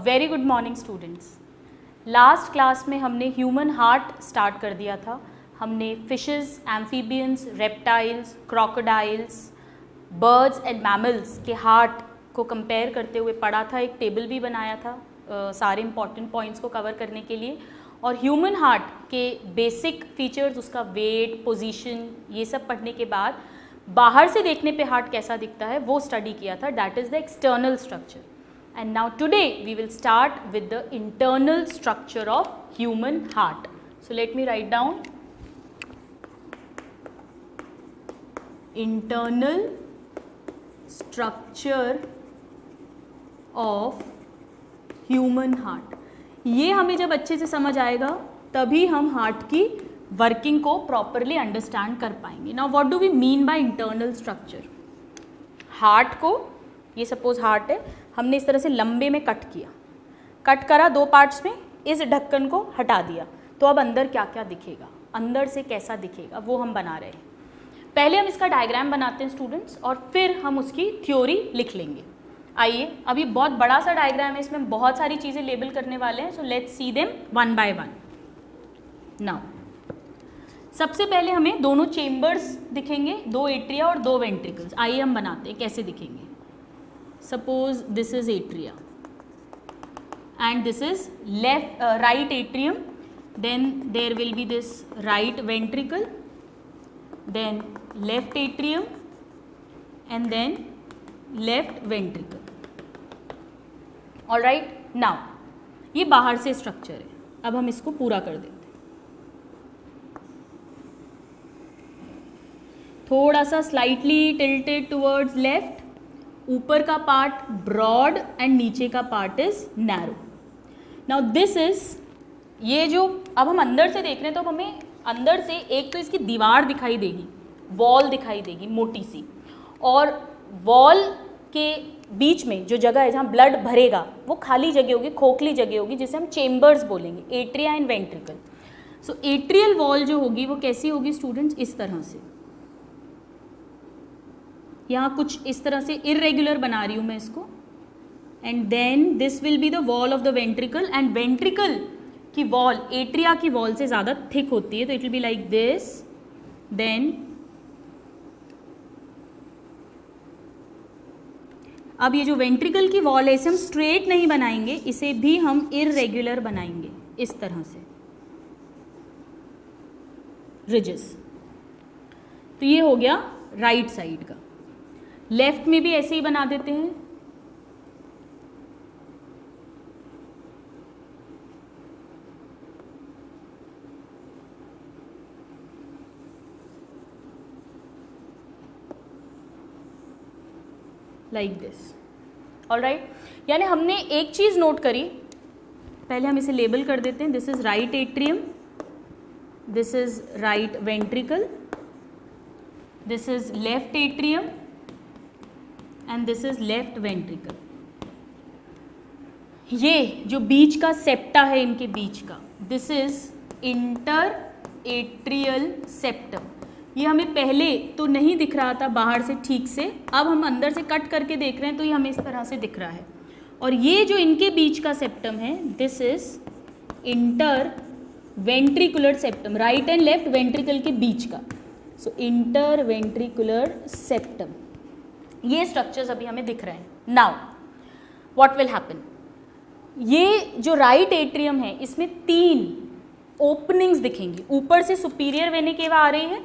Very good morning students. Last class में हमने human heart start कर दिया था। हमने fishes, amphibians, reptiles, crocodiles, birds and mammals के हार्ट को कंपेयर करते हुए पढ़ा था। एक टेबल भी बनाया था सारे इंपॉर्टेंट पॉइंट्स को कवर करने के लिए। और ह्यूमन हार्ट के बेसिक फीचर्स, उसका वेट, पोजीशन, ये सब पढ़ने के बाद बाहर से देखने पे हार्ट कैसा दिखता है वो स्टडी किया था। That is the external structure. And now today we will start with the internal structure of human heart. So let me write down internal structure of human heart. ये हमें जब अच्छे से समझ आएगा तभी हम हार्ट की वर्किंग को प्रॉपरली अंडरस्टैंड कर पाएंगे। Now what do we mean by internal structure? Heart को, ये सपोज हार्ट है, हमने इस तरह से लंबे में कट किया, कट करा दो पार्ट्स में, इस ढक्कन को हटा दिया, तो अब अंदर क्या क्या दिखेगा, अंदर से कैसा दिखेगा वो हम बना रहे हैं। पहले हम इसका डायग्राम बनाते हैं स्टूडेंट्स और फिर हम उसकी थ्योरी लिख लेंगे। आइए, अभी बहुत बड़ा सा डायग्राम है, इसमें बहुत सारी चीज़ें लेबल करने वाले हैं। So let's see them one by one. Now सबसे पहले हमें दोनों चेम्बर्स दिखेंगे, दो एट्रिया और दो वेंट्रिकल्स। आइए हम बनाते हैं कैसे दिखेंगे। Suppose this is atria and this is right atrium, then there will be this right ventricle, then left atrium and then left ventricle. All right, now ये बाहर से स्ट्रक्चर है, अब हम इसको पूरा कर देते हैं। थोड़ा सा स्लाइटली टिल्टेड टुवर्ड्स लेफ्ट, ऊपर का पार्ट ब्रॉड एंड नीचे का part is narrow. Now this is, ये जो अब हम अंदर से देख रहे हैं तो हमें अंदर से एक तो इसकी दीवार दिखाई देगी, वॉल दिखाई देगी मोटी सी, और वॉल के बीच में जो जगह है जहाँ ब्लड भरेगा वो खाली जगह होगी, खोखली जगह होगी, जिसे हम चेम्बर्स बोलेंगे, atria and ventricle. So atrial wall जो होगी वो कैसी होगी स्टूडेंट्स, इस तरह से। यहाँ कुछ इस तरह से इरेगुलर बना रही हूँ मैं इसको, and then this will be the wall of the ventricle, and ventricle की वॉल एट्रिया की वॉल से ज़्यादा थिक होती है, तो it will be like this. Then अब ये जो वेंट्रिकल की वॉल है इसे हम स्ट्रेट नहीं बनाएंगे, इसे भी हम इरेगुलर बनाएंगे इस तरह से, रिजेस। तो ये हो गया राइट साइड का। लेफ्ट में भी ऐसे ही बना देते हैं। Like this. ऑलराइट, यानी हमने एक चीज नोट करी, पहले हम इसे लेबल कर देते हैं। This is right atrium, this is right ventricle, this is left atrium and this is left ventricle. ये जो बीच का सेप्टा है इनके बीच का, this is inter atrial septum. ये हमें पहले तो नहीं दिख रहा था बाहर से ठीक से, अब हम अंदर से कट करके देख रहे हैं तो ये हमें इस तरह से दिख रहा है। और ये जो इनके बीच का सेप्टम है, this is inter ventricular septum, right and left ventricle के बीच का। सो इंटर वेंट्रिकुलर सेप्टम, ये स्ट्रक्चर्स अभी हमें दिख रहे हैं। नाउ व्हाट विल हैपन, ये जो राइट एट्रियम है इसमें 3 ओपनिंग्स दिखेंगी। ऊपर से सुपीरियर वेना केवा आ रही है,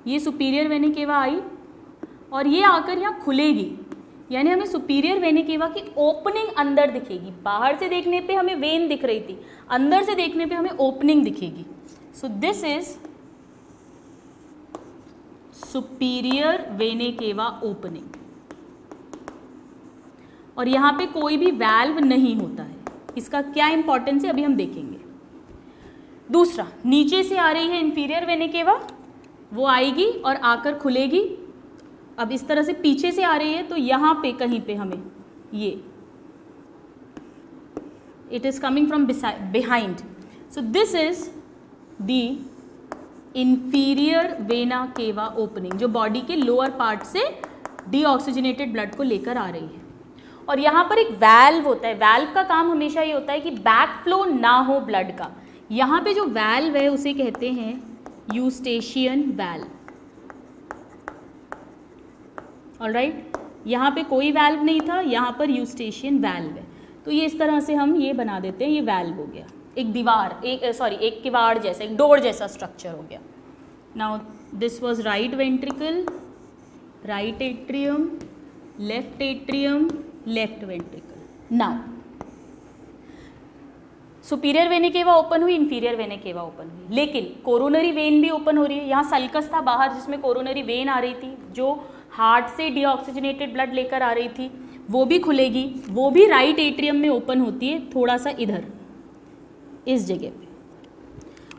ये सुपीरियर वेना केवा आई और ये आकर यहाँ खुलेगी, यानी हमें सुपीरियर वेना केवा की ओपनिंग अंदर दिखेगी। बाहर से देखने पे हमें वेन दिख रही थी, अंदर से देखने पे हमें ओपनिंग दिखेगी। सो दिस इज सुपीरियर वेना केवा ओपनिंग, और यहाँ पे कोई भी वैल्व नहीं होता है। इसका क्या इंपॉर्टेंस है अभी हम देखेंगे। दूसरा, नीचे से आ रही है इंफीरियर वेना केवा, वो आएगी और आकर खुलेगी। अब इस तरह से पीछे से आ रही है तो यहाँ पे कहीं पे हमें ये, it is coming from behind. So this is the inferior vena केवा ओपनिंग, जो बॉडी के लोअर पार्ट से डीऑक्सीजनेटेड ब्लड को लेकर आ रही है। और यहाँ पर एक वैल्व होता है। वैल्व का काम हमेशा ये होता है कि बैक फ्लो ना हो ब्लड का। यहाँ पे जो वैल्व है उसे कहते हैं यूस्टेशियन वैल्व। ऑलराइट, यहाँ पे कोई वैल्व नहीं था, यहाँ पर यूस्टेशियन वैल्व है। तो ये इस तरह से हम ये बना देते हैं, ये वैल्व हो गया, एक दीवार, एक किवाड़ जैसा, एक डोर जैसा स्ट्रक्चर हो गया। Now this was right ventricle, right atrium, left atrium, left ventricle. Now superior venae cavae open हुई, इंफीरियर वेने केवा ओपन हुई, लेकिन कोरोनरी वेन भी ओपन हो रही है। यहाँ सल्कस था बाहर जिसमें कोरोनरी वेन आ रही थी, जो हार्ट से डीऑक्सीजनेटेड ब्लड लेकर आ रही थी, वो भी खुलेगी। वो भी राइट एट्रियम में ओपन होती है, थोड़ा सा इधर इस जगह पे,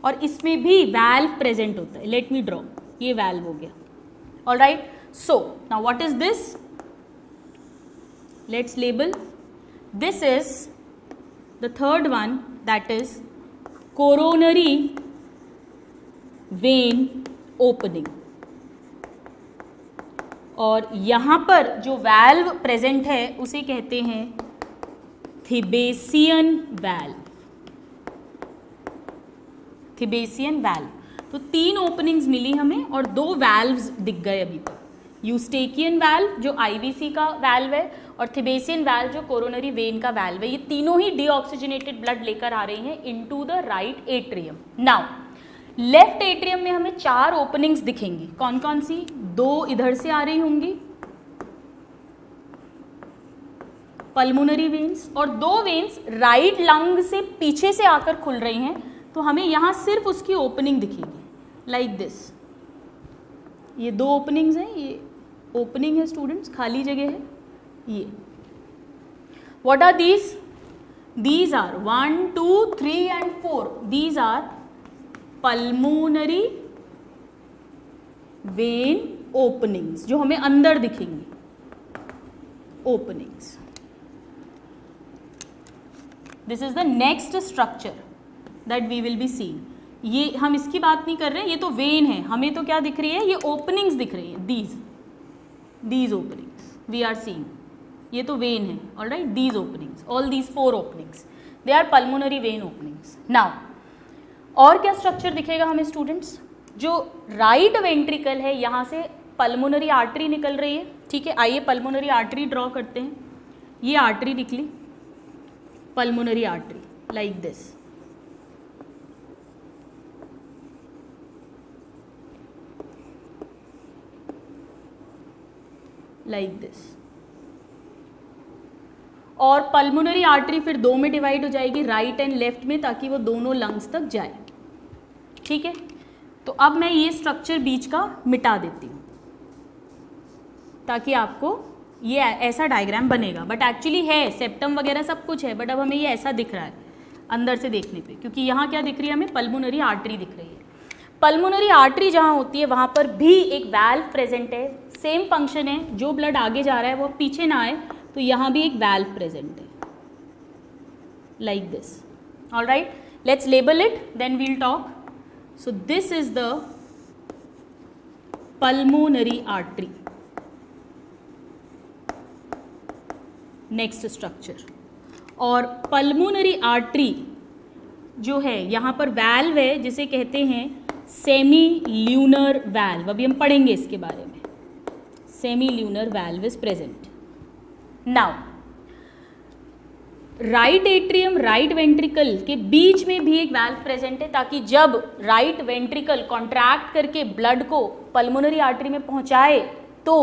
और इसमें भी वैल्व प्रेजेंट होता है। लेट मी ड्रॉ, ये वैल्व हो गया। Alright, so now what is this? Let's label, this is the third one, that is coronary vein opening। और यहाँ पर जो वैल्व प्रेजेंट है उसे कहते हैं थिबेसियन वैल्व। थिबेसियन वैल्व। तो 3 ओपनिंग्स मिली हमें और 2 वैल्व्स दिख गए अभी तक। यूस्टेकियन वैल्व जो आईवीसी का वैल्व है, और थिबेसियन वैल्व जो कोरोनरी वेन का वैल्व है। ये तीनों ही डीऑक्सीजनेटेड ब्लड लेकर आ रही हैं into the right atrium. Now left atrium में हमें 4 ओपनिंग्स दिखेंगी। कौन कौन सी? 2 इधर से आ रही होंगी, पल्मोनरी वेन्स, और 2 वेन्स राइट लंग से पीछे से आकर खुल रही हैं। तो हमें यहाँ सिर्फ उसकी ओपनिंग दिखेगी, लाइक दिस। ये 2 ओपनिंग्स हैं, ये ओपनिंग है स्टूडेंट्स, खाली जगह है ये। What are these? These are 1, 2, 3 and 4. These are pulmonary vein openings, जो हमें अंदर दिखेंगी openings. This is the next structure that we will be seeing. ये हम इसकी बात नहीं कर रहे हैं, ये तो वेन है। हमें तो क्या दिख रही है? ये ओपनिंग्स दिख रही है। these openings we are seeing, ये तो वेन है। Alright, these openings, all these 4 openings, they are pulmonary vein openings. Now और क्या स्ट्रक्चर दिखेगा हमें स्टूडेंट्स? जो राइट वेंट्रिकल है, यहाँ से पल्मोनरी आर्टरी निकल रही है। ठीक है, आइए पल्मोनरी आर्टरी ड्रॉ करते हैं। ये आर्टरी निकली, pulmonary artery, like this. Like this. और पल्मोनरी आर्टरी फिर 2 में डिवाइड हो जाएगी, राइट एंड लेफ्ट में, ताकि वो दोनों लंग्स तक जाए। ठीक है, तो अब मैं ये स्ट्रक्चर बीच का मिटा देती हूँ ताकि आपको ये ऐसा डायग्राम बनेगा। बट एक्चुअली है सेप्टम वगैरह सब कुछ है, बट अब हमें ये ऐसा दिख रहा है अंदर से देखने पे, क्योंकि यहाँ क्या दिख रही है हमें? पल्मोनरी आर्टरी दिख रही है। पल्मोनरी आर्टरी जहाँ होती है वहाँ पर भी एक वैल्व प्रेजेंट है। सेम फंक्शन है, जो ब्लड आगे जा रहा है वो पीछे ना आए, तो यहाँ भी एक वैल्व प्रेजेंट है, like this. Alright, let's label it, then we'll talk. So this is the pulmonary artery. Next structure, और पल्मोनरी आर्टरी जो है यहाँ पर वैल्व है जिसे कहते हैं सेमी ल्यूनर वैल्व। अभी हम पढ़ेंगे इसके बारे में। Semi lunar valve is present. Now right atrium, right ventricle के बीच में भी एक वैल्व प्रेजेंट है, ताकि जब राइट वेंट्रिकल कॉन्ट्रैक्ट करके ब्लड को पल्मोनरी आर्टरी में पहुंचाए तो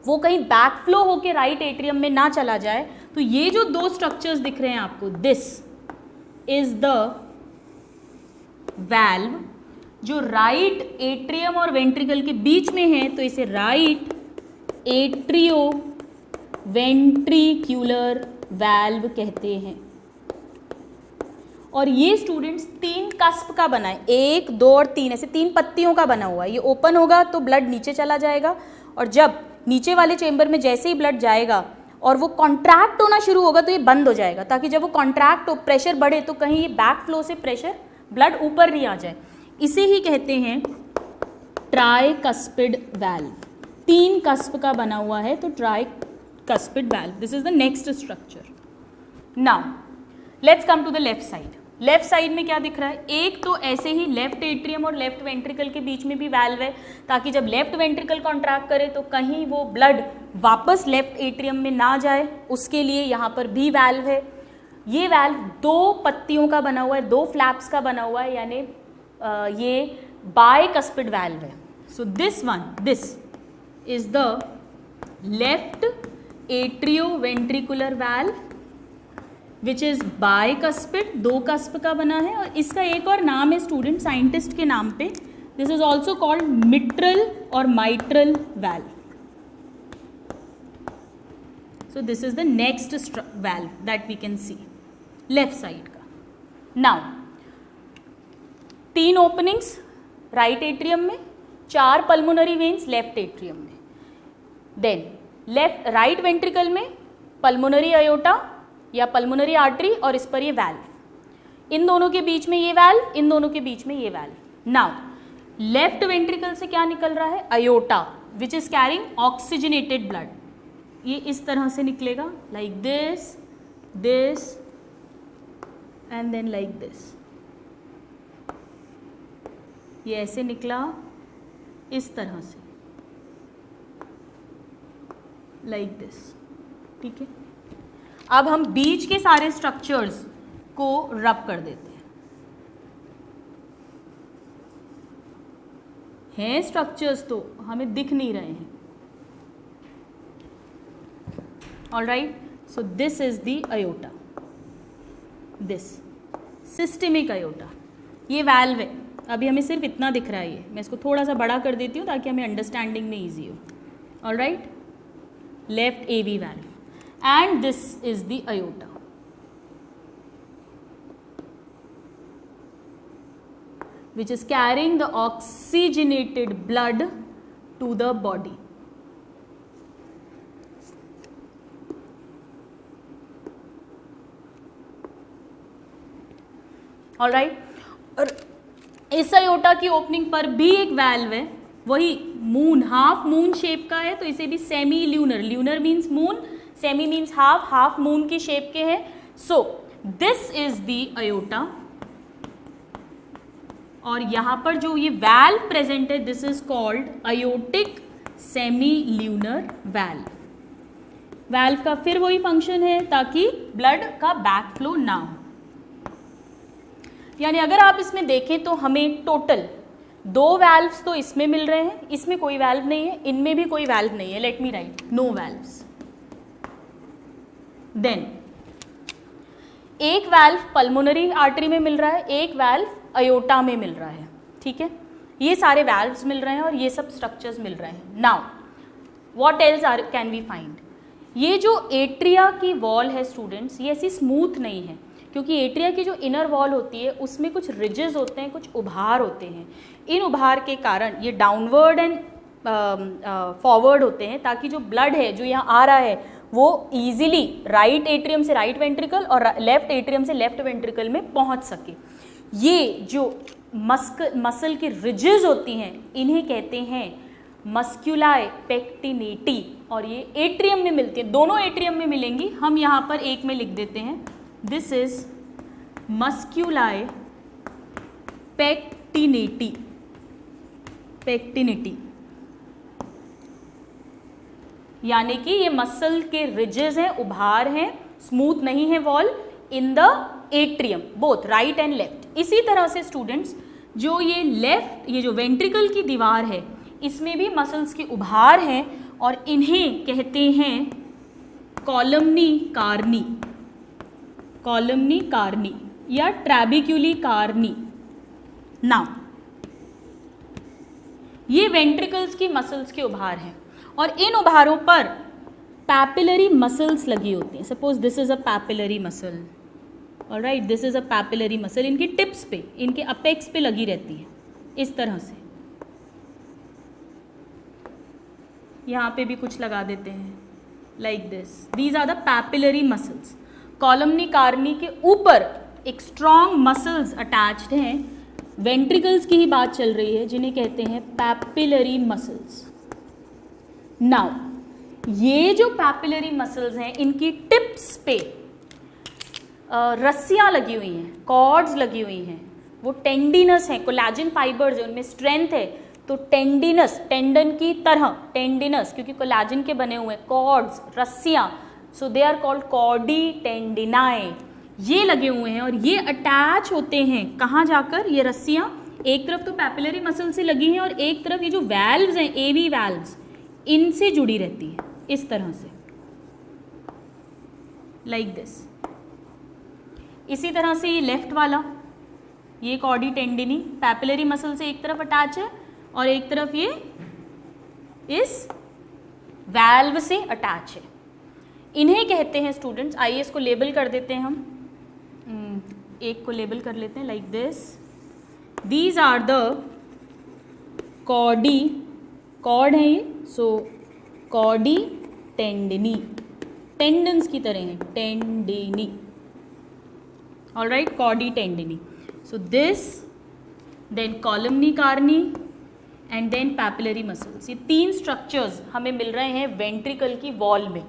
वो कहीं बैक फ्लो होके राइट एट्रियम में ना चला जाए। तो ये जो 2 स्ट्रक्चर्स दिख रहे हैं आपको, दिस इज द वैल्व जो राइट एट्रियम और वेंट्रिकल के बीच में है, तो इसे राइट एट्रियो वेंट्रिक्यूलर वैल्व कहते हैं। और ये स्टूडेंट्स 3 कस्प का बना है, 1, 2 और 3, ऐसे 3 पत्तियों का बना हुआ है। ये ओपन होगा तो ब्लड नीचे चला जाएगा, और जब नीचे वाले चेंबर में जैसे ही ब्लड जाएगा और वो कॉन्ट्रैक्ट होना शुरू होगा तो ये बंद हो जाएगा, ताकि जब वो कॉन्ट्रैक्ट हो, प्रेशर बढ़े, तो कहीं ये बैक फ्लो से प्रेशर ब्लड ऊपर नहीं आ जाए। इसे ही कहते हैं ट्राइकस्पिड वैल्व। 3 कस्प का बना हुआ है, तो tricuspid cuspid valve. This is the next structure. Now let's come to the left side. Left side में क्या दिख रहा है? एक तो ऐसे ही लेफ्ट एट्रियम और लेफ्ट वेंट्रिकल के बीच में भी वैल्व है, ताकि जब लेफ्ट वेंट्रिकल कॉन्ट्रैक्ट करे तो कहीं वो ब्लड वापस लेफ्ट एट्रियम में ना जाए, उसके लिए यहाँ पर भी वैल्व है. ये वैल्व दो पत्तियों का बना हुआ है, दो फ्लैप्स का बना हुआ है, यानी ये बाइकस्पिड वैल्व है. सो this is the left atrioventricular valve which is bicuspid, दो कस्प का बना है. और इसका एक और नाम है स्टूडेंट साइंटिस्ट के नाम पे. This is also called mitral और mitral valve. So this is the next valve that we can see left side का. नाउ 3 ओपनिंग्स राइट एट्रियम में, 4 पल्मोनरी वेन्स लेफ्ट एट्रियम में. देन लेफ्ट राइट वेंट्रिकल में pulmonary aorta या pulmonary artery और इस पर ये वैल्व. इन दोनों के बीच में ये वैल्व, इन दोनों के बीच में ये वैल्व. नाउ लेफ्ट वेंट्रिकल से क्या निकल रहा है? Aorta which is carrying oxygenated blood. ये इस तरह से निकलेगा, like this, this and then like this. ये ऐसे निकला इस तरह से, लाइक दिस. ठीक है, अब हम बीच के सारे स्ट्रक्चर्स को रब कर देते हैं स्ट्रक्चर्स तो हमें दिख नहीं रहे हैं. All right, so this is the aorta, this systemic aorta. ये वैल्व है, अभी हमें सिर्फ इतना दिख रहा है. ये मैं इसको थोड़ा सा बड़ा कर देती हूँ ताकि हमें अंडरस्टैंडिंग में ईजी हो. All right, left AV valve. And this is the aorta. Which is carrying the oxygenated blood to the body. All right. और इस अयोटा की ओपनिंग पर भी एक वैल्व है, वही मून, हाफ मून शेप का है, तो इसे भी semi lunar, lunar means moon, semi means half, half moon की शेप के हैं. So this is the aorta. और यहां पर जो ये वैल्व प्रेजेंट है, this is called aortic semi lunar valve. Valve का फिर वही फंक्शन है ताकि ब्लड का बैक फ्लो ना हो. यानी अगर आप इसमें देखें तो हमें टोटल 2 वैल्व्स तो इसमें मिल रहे हैं, इसमें कोई वैल्व नहीं है, इनमें भी कोई वैल्व नहीं है. Let me write, no valves. Then एक वैल्व पल्मोनरी आर्टरी में मिल रहा है, एक वैल्व अयोटा में मिल रहा है. ठीक है, ये सारे वैल्व्स मिल रहे हैं और ये सब स्ट्रक्चर्स मिल रहे हैं. Now what else can we find? ये जो एट्रिया की वॉल है स्टूडेंट्स, ये ऐसी स्मूथ नहीं है, क्योंकि एट्रिया की जो इनर वॉल होती है उसमें कुछ रिजेस होते हैं, कुछ उभार होते हैं. इन उभार के कारण ये डाउनवर्ड एंड फॉरवर्ड होते हैं, ताकि जो ब्लड है जो यहाँ आ रहा है वो इजीली राइट एट्रियम से राइट वेंट्रिकल और लेफ्ट एट्रियम से लेफ्ट वेंट्रिकल में पहुंच सके. ये जो मसल की रिजेस होती हैं इन्हें कहते हैं मस्क्यूलाई पेक्टिनेटी, और ये एट्रियम में मिलती है, दोनों एट्रियम में मिलेंगी. हम यहाँ पर एक में लिख देते हैं, दिस इज मस्क्यूलाई पेक्टिनेटी, पेक्टिनिटी, यानी कि ये मसल के रिजेस हैं, उभार हैं, स्मूथ नहीं है wall in the atrium, both right and left. इसी तरह से स्टूडेंट्स जो ये लेफ्ट, ये जो वेंट्रिकल की दीवार है, इसमें भी मसल्स के उभार हैं और इन्हें कहते हैं कॉलमनी कार्नी, कॉलमनी कार्नी या ट्रैबिक्यूली कार्नी. नाउ ये वेंट्रिकल्स की मसल्स के उभार हैं और इन उभारों पर पैपिलरी मसल्स लगी होती हैं. Suppose this is a papillary muscle, alright, this is a papillary muscle. इनकी टिप्स पे, इनके अपेक्स पे लगी रहती है इस तरह से. यहाँ पे भी कुछ लगा देते हैं like this. These are the papillary muscles. Columnae carneae के ऊपर एक स्ट्रॉन्ग मसल्स अटैच्ड हैं. वेंट्रिकल्स की ही बात चल रही है जिन्हें कहते हैं पैपिलरी मसल्स. नाउ ये जो पैपिलरी मसल्स हैं इनकी टिप्स पे रस्सियाँ लगी हुई हैं, कॉर्ड्स लगी हुई हैं, वो टेंडिनस है, कोलेजन फाइबर्स है, उनमें स्ट्रेंथ है, तो टेंडिनस, टेंडन की तरह टेंडिनस, क्योंकि कोलेजन के बने हुए कॉर्ड्स, रस्सियाँ, सो दे आर कॉल्ड कॉर्डी टेंडिनाए, ये लगे हुए हैं और ये अटैच होते हैं कहाँ जाकर, ये रस्सियाँ एक तरफ तो पैपिलरी मसल से लगी हैं और एक तरफ ये जो वैल्व्स हैं, एवी वैल्व्स, इनसे जुड़ी रहती है इस तरह से, लाइक दिस। इसी तरह से ये लेफ्ट वाला, ये कॉर्डी टेंडिनी पैपिलरी मसल से एक तरफ अटैच है और एक तरफ ये इस वैल्व से अटैच है। इन्हें कहते हैं स्टूडेंट्स, आइए इसको लेबल कर देते हैं हम, एक को लेबल कर लेते हैं like this, these are the chordae, chord है ये, सो कॉर्डी टेंडिनी, टेंडन्स की तरह है, tendineae, alright, chordae tendineae. So this, then columnae carneae and then papillary muscles, ये तीन स्ट्रक्चर्स हमें मिल रहे हैं वेंट्रिकल की वॉल में,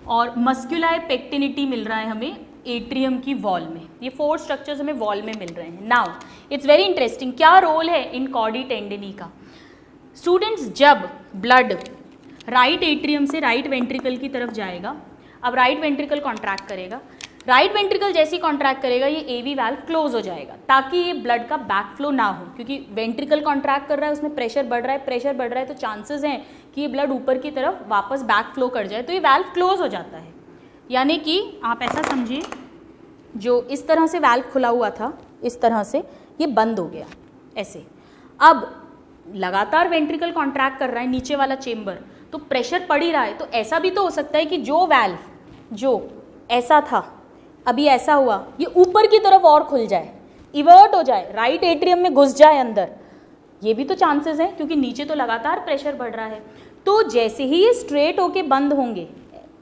और मस्कुलार पेक्टिनिटी मिल रहा है हमें एट्रियम की वॉल में। ये 4 स्ट्रक्चर्स हमें वॉल में मिल रहे हैं। नाउ इट्स वेरी इंटरेस्टिंग, क्या रोल है इन कॉर्डी टेंडिनी का। स्टूडेंट्स, जब ब्लड राइट एट्रियम से राइट वेंट्रिकल की तरफ जाएगा, अब राइट वेंट्रिकल कॉन्ट्रैक्ट करेगा, राइट वेंट्रिकल जैसे ही कॉन्ट्रैक्ट करेगा ये एवी वाल्व क्लोज हो जाएगा ताकि ये ब्लड का बैक फ्लो ना हो, क्योंकि वेंट्रिकल कॉन्ट्रैक्ट कर रहा है, उसमें प्रेशर बढ़ रहा है, प्रेशर बढ़ रहा है तो चांसेस हैं कि ये ब्लड ऊपर की तरफ वापस बैक फ्लो कर जाए, तो ये वाल्व क्लोज हो जाता है। यानी कि आप ऐसा समझिए, जो इस तरह से वाल्व खुला हुआ था, इस तरह से ये बंद हो गया ऐसे। अब लगातार वेंट्रिकल कॉन्ट्रैक्ट कर रहा है नीचे वाला चेम्बर, तो प्रेशर पड़ ही रहा है, तो ऐसा भी तो हो सकता है कि जो वाल्व जो ऐसा था अभी ऐसा हुआ, ये ऊपर की तरफ और खुल जाए, इवर्ट हो जाए, राइट एट्रियम में घुस जाए अंदर, ये भी तो चांसेस हैं क्योंकि नीचे तो लगातार प्रेशर बढ़ रहा है। तो जैसे ही ये स्ट्रेट होके बंद होंगे,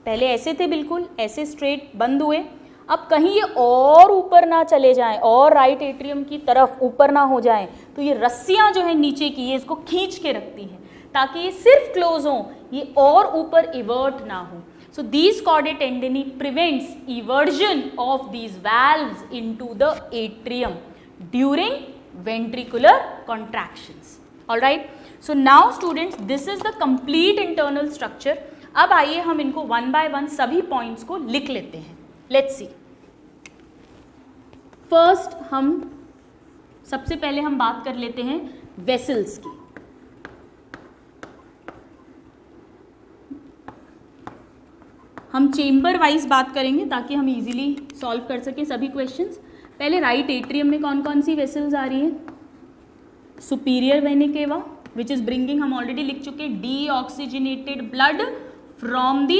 पहले ऐसे थे बिल्कुल, ऐसे स्ट्रेट बंद हुए, अब कहीं ये और ऊपर ना चले जाएं और राइट एट्रियम की तरफ ऊपर ना हो जाएं, तो ये रस्सियाँ जो है नीचे की, ये इसको खींच के रखती हैं ताकि ये सिर्फ क्लोज हों, ये और ऊपर इवर्ट ना हो। So these chordae tendini prevents eversion of these valves into the atrium during ventricular contractions. All right. So now students, this is the complete internal structure. अब आइए हम इनको one by one सभी points को लिख लेते हैं. Let's see. First हम सबसे पहले हम बात कर लेते हैं vessels की. हम चेम्बर वाइज बात करेंगे ताकि हम इजीली सॉल्व कर सकें सभी क्वेश्चंस। पहले राइट एट्रियम में कौन कौन सी वेसल्स आ रही हैं? Superior vena cava which is bringing, हम ऑलरेडी लिख चुके, deoxygenated blood from the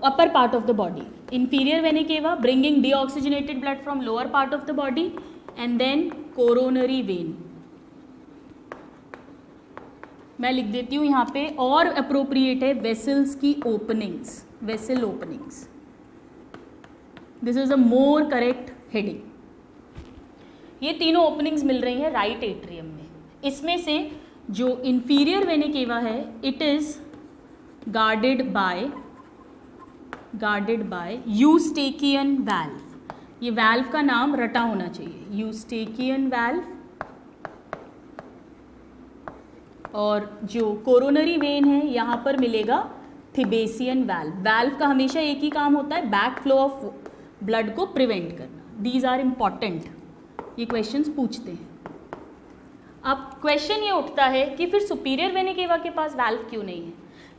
upper part of the body. Inferior vena cava bringing deoxygenated blood from lower part of the body, and then coronary vein. मैं लिख देती हूँ यहाँ पे, और अप्रोप्रिएट है वेसल्स की openings, vessel openings. This is a more correct heading. ये तीनों ओपनिंग्स मिल रही हैं राइट एट्रियम में। इसमें से जो इंफीरियर वेना केवा है, it is guarded by Eustachian valve. ये वाल्व का नाम रटा होना चाहिए, यूस्टेकियन वाल्व। और जो कोरोनरी वेन है यहाँ पर मिलेगा थिबेसियन वाल्व। वाल्व का हमेशा एक ही काम होता है, बैक फ्लो ऑफ ब्लड को प्रिवेंट करना। दीज आर इम्पॉर्टेंट, ये क्वेश्चंस पूछते हैं। अब क्वेश्चन ये उठता है कि फिर सुपीरियर वेना केवा के पास वाल्व क्यों नहीं है?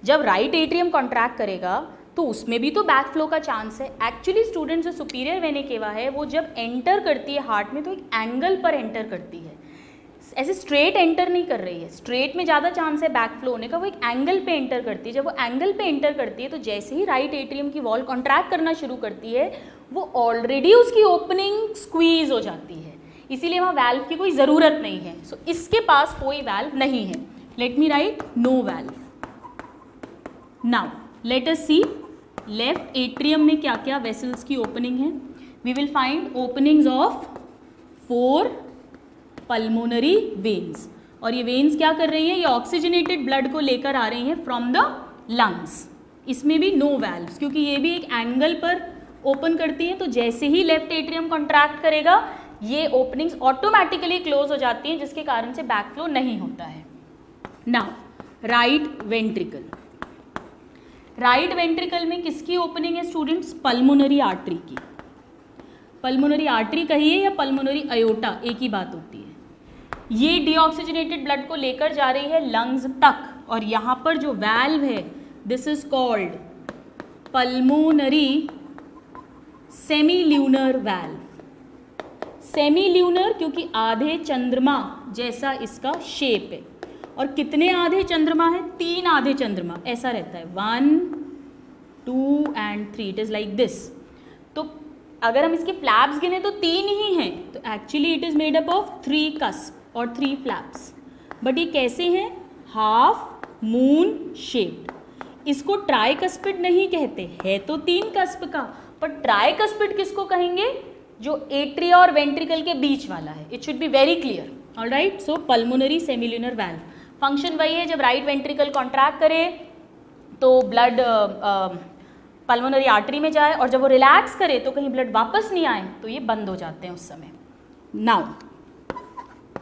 जब राइट एट्रियम कॉन्ट्रैक्ट करेगा तो उसमें भी तो बैक फ्लो का चांस है। एक्चुअली स्टूडेंट्स, जो सुपीरियर वेना केवा है वो जब एंटर करती है हार्ट में तो एक एंगल पर एंटर करती है, ऐसे स्ट्रेट एंटर नहीं कर रही है। स्ट्रेट में ज़्यादा चांस है बैक फ्लो होने का, वो एक एंगल पे एंटर करती है। जब वो एंगल पे एंटर करती है तो जैसे ही राइट एट्रियम की वॉल कॉन्ट्रैक्ट करना शुरू करती है, वो ऑलरेडी उसकी ओपनिंग स्क्वीज हो जाती है, इसीलिए वहाँ वाल्व की कोई ज़रूरत नहीं है। सो इसके पास कोई वाल्व नहीं है। Let me write no valve. Now let us see left atrium में क्या क्या वेसल्स की ओपनिंग है। We will find openings of 4 pulmonary veins, और ये वेन्स क्या कर रही है? ये ऑक्सीजनेटेड ब्लड को लेकर आ रही हैं फ्रॉम द लंग्स। इसमें भी नो वैल्व्स, क्योंकि ये भी एक एंगल पर ओपन करती हैं, तो जैसे ही लेफ्ट एट्रियम कॉन्ट्रैक्ट करेगा ये ओपनिंग्स ऑटोमेटिकली क्लोज हो जाती हैं, जिसके कारण से बैकफ्लो नहीं होता है। Now right ventricle, right ventricle में किसकी ओपनिंग है स्टूडेंट्स? पल्मोनरी आर्टरी की। पल्मोनरी आर्टरी कहिए या पल्मोनरी अयोटा, एक ही बात होती है। ये डीऑक्सीजनेटेड ब्लड को लेकर जा रही है लंग्स तक, और यहाँ पर जो वैल्व है this is called pulmonary सेमील्यूनर valve. सेमील्यूनर क्योंकि आधे चंद्रमा जैसा इसका शेप है। और कितने आधे चंद्रमा है? 3 आधे चंद्रमा, ऐसा रहता है 1 2 and 3, it is like this. तो अगर हम इसके फ्लैप्स गिने तो 3 ही हैं, तो actually it is made up of 3 cusp और 3 फ्लैप्स। बट ये कैसे हैं? Half moon shaped. इसको ट्राइकस्पिड नहीं कहते, है तो 3 कस्प का, पर ट्राइकस्पिड किसको कहेंगे? जो एट्रिया और वेंट्रिकल के बीच वाला है। It should be very clear. Alright, so pulmonary सेमील्यूनर valve function वही है, जब राइट वेंट्रिकल कॉन्ट्रैक्ट करे तो ब्लड पल्मोनरी आर्टरी में जाए, और जब वो रिलैक्स करे तो कहीं ब्लड वापस नहीं आए तो ये बंद हो जाते हैं उस समय। Now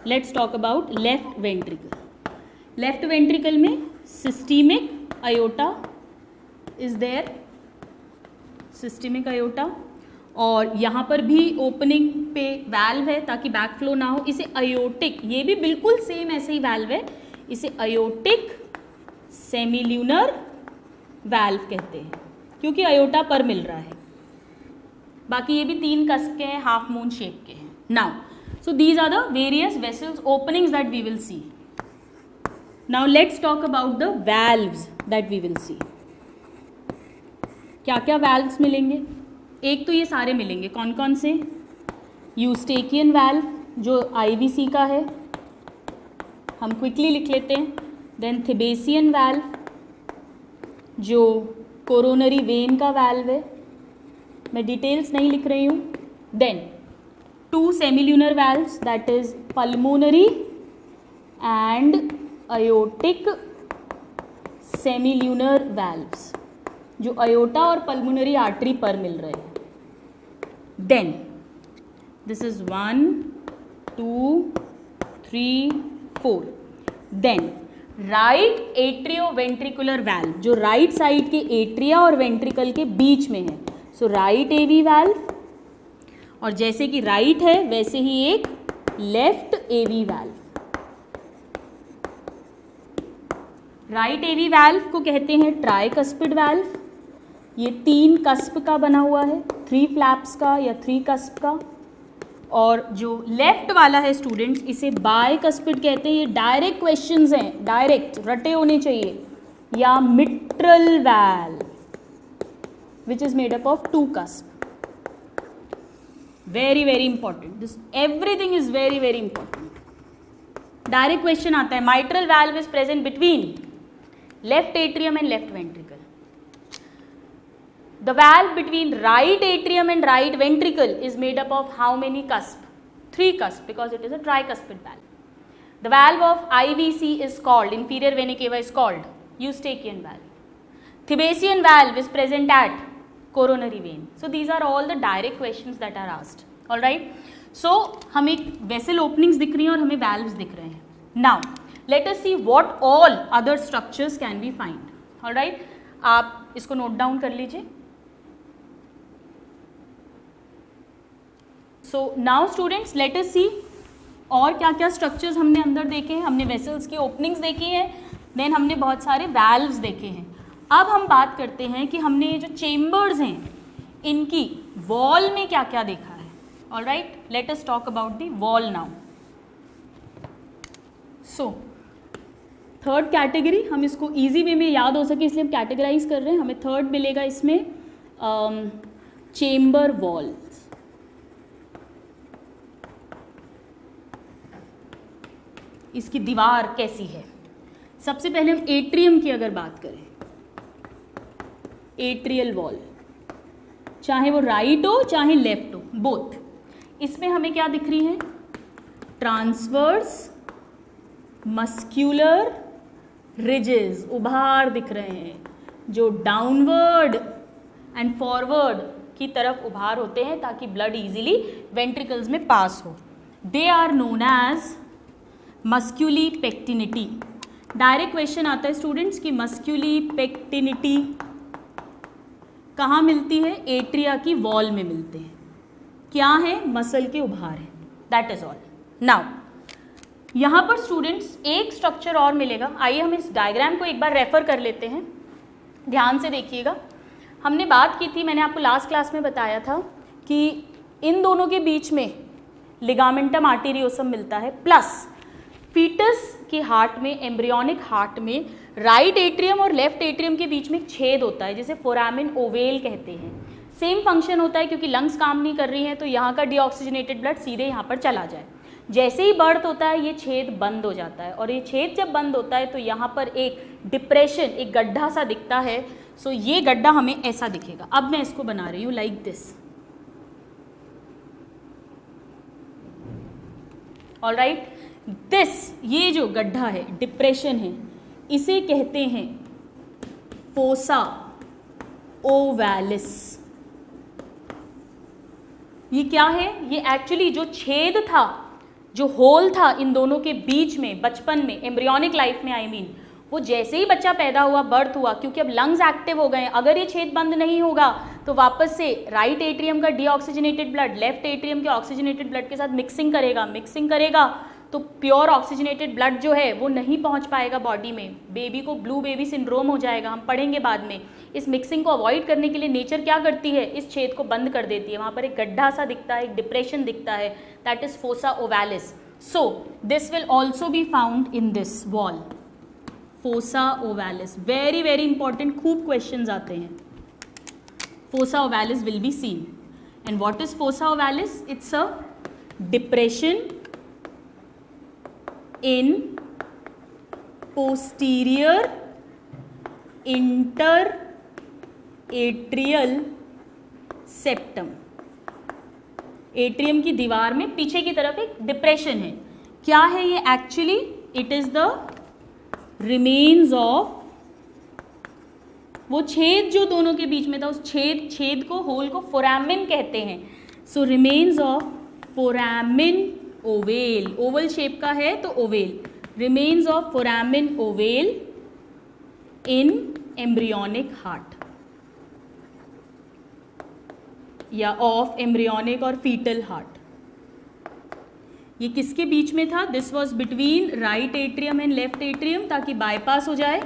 let's talk about left ventricle. Left ventricle में systemic aorta is there, systemic aorta, और यहाँ पर भी ओपनिंग पे वैल्व है ताकि बैकफ्लो ना हो। इसे अयोटिक, ये भी बिल्कुल सेम ऐसे ही वैल्व है, इसे अयोटिक सेमील्यूनर वैल्व कहते हैं क्योंकि अयोटा पर मिल रहा है। बाकी ये भी 3 कस्प के हैं, हाफ मून शेप के हैं। Now so these are the various vessels openings that we will see. Now let's talk about the valves that we will see. क्या क्या वैल्व्स मिलेंगे? एक तो ये सारे मिलेंगे, कौन कौन से? यूस्टेकियन वैल्व जो आईवीसी का है, हम क्विकली लिख लेते हैं। देन थिबेसियन वैल्व जो कोरोनरी वेन का वैल्व है, मैं डिटेल्स नहीं लिख रही हूँ। Then 2 semilunar valves that is pulmonary and aortic semilunar valves जो अयोटा और पल्मोनरी आर्टरी पर मिल रहे हैं। Then this is 1 2 3 4। Then right atrioventricular valve जो राइट साइड के एट्रिया और वेंट्रिकल के बीच में है, सो राइट एवी वैल्व, और जैसे कि राइट है वैसे ही एक लेफ्ट एवी वैल्व। राइट एवी वैल्व को कहते हैं ट्राइकस्पिड वैल्व। ये 3 कस्प का बना हुआ है, 3 फ्लैप्स का या 3 कस्प का। और जो लेफ्ट वाला है स्टूडेंट्स, इसे बायकस्पिड कहते हैं। ये डायरेक्ट क्वेश्चंस हैं, डायरेक्ट रटे होने चाहिए। या mitral valve which is made up of 2 cusp. Very very important, this everything is very very important. Direct question आता है, mitral valve is present between left atrium and left ventricle. The valve between right atrium and right ventricle is made up of how many cusp? 3 cusp, because it is a tricuspid valve. The valve of IVC is called, inferior vena cava is called Eustachian valve. Thebesian valve is present at coronary vein. So these are all the direct questions that are asked. All right. So हमें vessel openings दिख रही हैं और हमें valves दिख रहे हैं. Now let us see what all other structures can we find. All right. आप इसको note down कर लीजिए. So now students let us see और क्या क्या स्ट्रक्चर्स हमने अंदर देखे हैं। हमने वेसल्स की ओपनिंग्स देखी हैं, देन हमने बहुत सारे वैल्व्स देखे हैं। अब हम बात करते हैं कि हमने ये जो चेम्बर्स हैं इनकी वॉल में क्या क्या देखा है। Alright, let us talk about the wall now. So third category, हम इसको ईजी वे में याद हो सके इसलिए हम कैटेगराइज कर रहे हैं। हमें थर्ड मिलेगा इसमें चेम्बर वॉल। इसकी दीवार कैसी है? सबसे पहले हम एट्रियम की अगर बात करें, एट्रियल वॉल, चाहे वो राइट हो चाहे लेफ्ट हो, बोथ, इसमें हमें क्या दिख रही है? ट्रांसवर्स मस्क्यूलर रिजेस, उभार दिख रहे हैं। जो डाउनवर्ड एंड फॉरवर्ड की तरफ उभार होते हैं ताकि ब्लड इजीली वेंट्रिकल्स में पास हो. They are known as musculi pectinati. Direct question आता है स्टूडेंट्स कि मस्क्यूली पेक्टिनिटी कहाँ मिलती है? एट्रिया की वॉल में मिलते हैं. क्या है? मसल के उभार हैं. That is all. नाउ यहाँ पर स्टूडेंट्स एक स्ट्रक्चर और मिलेगा. आइए हम इस डायग्राम को एक बार रेफर कर लेते हैं. ध्यान से देखिएगा. हमने बात की थी, मैंने आपको लास्ट क्लास में बताया था कि इन दोनों के बीच में लिगामेंटम आर्टेरियोसम मिलता है, प्लस फीटस के हार्ट में, एम्ब्रियोनिक हार्ट में राइट एट्रियम और लेफ्ट एट्रियम के बीच में एक छेद होता है जिसे फोरामिन ओवेल कहते हैं. सेम फंक्शन होता है, क्योंकि लंग्स काम नहीं कर रही हैं तो यहाँ का डीऑक्सीजनेटेड ब्लड सीधे यहाँ पर चला जाए. जैसे ही बर्थ होता है ये छेद बंद हो जाता है, और ये छेद जब बंद होता है तो यहाँ पर एक डिप्रेशन, एक गड्ढा सा दिखता है. सो ये गड्ढा हमें ऐसा दिखेगा. अब मैं इसको बना रही हूँ लाइक दिस. ऑलराइट, दिस, ये जो गड्ढा है, डिप्रेशन है, इसे कहते हैं फोसा ओवैलिस. ये क्या है? ये एक्चुअली जो छेद था, जो होल था इन दोनों के बीच में बचपन में, एम्ब्रियोनिक लाइफ में आई मीन, वो जैसे ही बच्चा पैदा हुआ, बर्थ हुआ, क्योंकि अब लंग्स एक्टिव हो गए, अगर ये छेद बंद नहीं होगा तो वापस से राइट एट्रियम का डीऑक्सीजनेटेड ब्लड लेफ्ट एट्रियम के ऑक्सीजनेटेड ब्लड के साथ मिक्सिंग करेगा तो प्योर ऑक्सीजनेटेड ब्लड जो है वो नहीं पहुंच पाएगा बॉडी में. बेबी को ब्लू बेबी सिंड्रोम हो जाएगा, हम पढ़ेंगे बाद में. इस मिक्सिंग को अवॉइड करने के लिए नेचर क्या करती है? इस छेद को बंद कर देती है. वहाँ पर एक गड्ढा सा दिखता है, एक डिप्रेशन दिखता है, that is fossa ovalis. So this will also be found in this wall, fossa ovalis. Very very important, खूब क्वेश्चंस आते हैं. Fossa ovalis will be seen. And what is fossa ovalis? It's a depression in posterior interatrial septum. एट्रियम की दीवार में पीछे की तरफ एक डिप्रेशन है. क्या है ये? Actually it is the remains of, वो छेद जो दोनों के बीच में था, उस छेद को, होल को फोरामिन कहते हैं. So remnants of foramen ovale, oval shape का है तो ovale, remnants of foramen ovale in embryonic heart या ऑफ एम्ब्रियोनिक और फीटल हार्ट. ये किसके बीच में था? This was between right atrium and left atrium, ताकि बाईपास हो जाए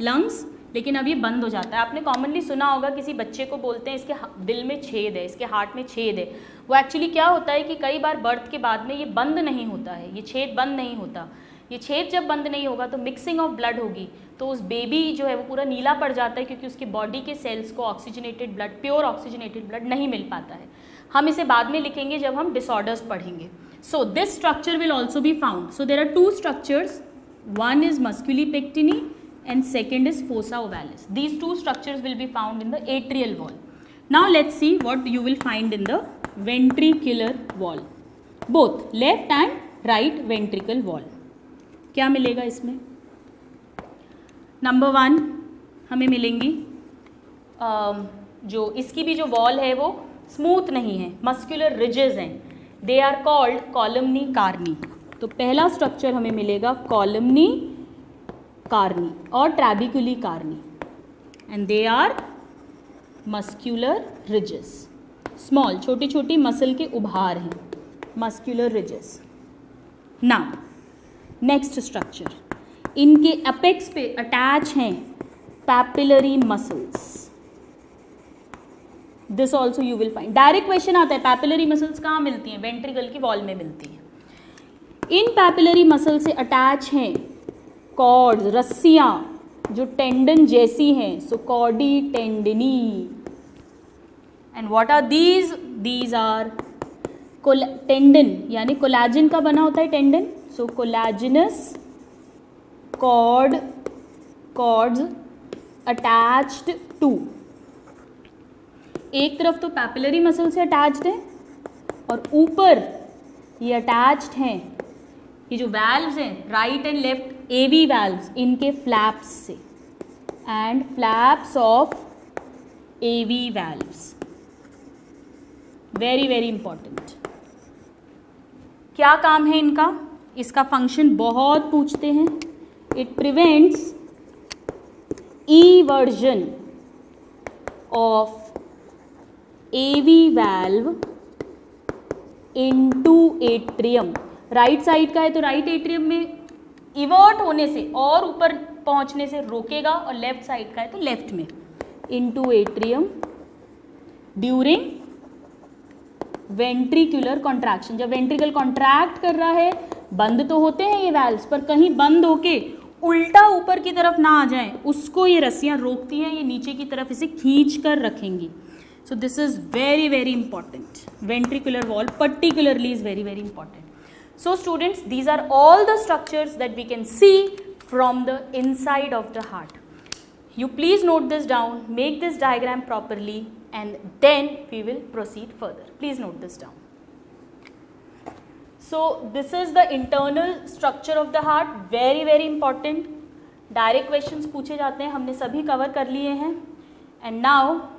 लंग्स. लेकिन अब ये बंद हो जाता है. आपने कॉमनली सुना होगा, किसी बच्चे को बोलते हैं इसके दिल में छेद है, इसके हार्ट में छेद है. वो एक्चुअली क्या होता है कि कई बार बर्थ के बाद में ये बंद नहीं होता है, ये छेद बंद नहीं होता. ये छेद जब बंद नहीं होगा तो मिक्सिंग ऑफ ब्लड होगी, तो उस बेबी जो है वो पूरा नीला पड़ जाता है, क्योंकि उसके बॉडी के सेल्स को oxygenated blood, pure oxygenated blood नहीं मिल पाता है. हम इसे बाद में लिखेंगे जब हम डिसऑर्डर्स पढ़ेंगे. So this structure will also be found. So there are two structures, one is musculi pectinati and second is fossa ovalis. These two structures will be found in the atrial wall. Now let's see what you will find in the ventricular wall. Both left and right ventricle wall. क्या मिलेगा इसमें? Number 1 हमें मिलेंगी जो इसकी भी जो wall है वो स्मूथ नहीं है, मस्कुलर रिजेस हैं. They are called columnae carneae. तो पहला स्ट्रक्चर हमें मिलेगा कॉलमनी कार्नी और trabeculae carneae, and they are muscular ridges. Small, छोटी छोटी मसल के उभार हैं, muscular ridges. Now next structure, इनके अपेक्स पे अटैच हैं papillary muscles. This also you will find. Direct question आता है, पैपिलरी मसल्स कहाँ मिलती हैं? वेंट्रिकल की वॉल में मिलती हैं. इन पैपिलरी मसल से अटैच हैं कॉर्ड्स, रस्सियाँ जो टेंडन जैसी हैं, so chordae tendineae. And what are these? These are tendon, यानी कोलेजन का बना होता है tendon. So collagenous cords attached to, एक तरफ तो पैपिलरी मसल से अटैच्ड है और ऊपर ये अटैच्ड हैं, ये जो वैल्व्स हैं right and left AV valves, इनके फ्लैप्स से. and flaps of AV valves. Very very important. क्या काम है इनका? इसका फंक्शन बहुत पूछते हैं. It prevents eversion of AV valve into atrium. Right side का है तो राइट एट्रियम में इवर्ट होने से और ऊपर पहुंचने से रोकेगा, और लेफ्ट साइड का है तो लेफ्ट में into atrium during ventricular contraction. जब वेंट्रिकल कॉन्ट्रैक्ट कर रहा है, बंद तो होते हैं ये वैल्व्स, पर कहीं बंद होके उल्टा ऊपर की तरफ ना आ जाए, उसको ये रस्सियां रोकती हैं, ये नीचे की तरफ इसे खींच कर रखेंगी. So this is very very important. Ventricular wall particularly is very very important. So students, these are all the structures that we can see from the inside of the heart. You please note this down, make this diagram properly, and then we will proceed further. Please note this down. So this is the internal structure of the heart, very very important. Direct questions पूछे जाते हैं, हमने सभी cover कर लिए हैं. And now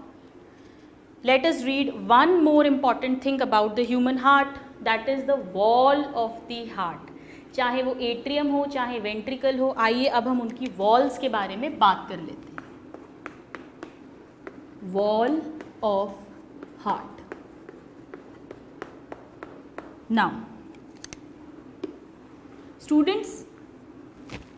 let us read one more important thing about the human heart, that is the wall of the heart. चाहे वो एट्रियम हो चाहे वेंट्रिकल हो, आइए अब हम उनकी वॉल्स के बारे में बात कर लेते हैं. Wall of heart. Now students,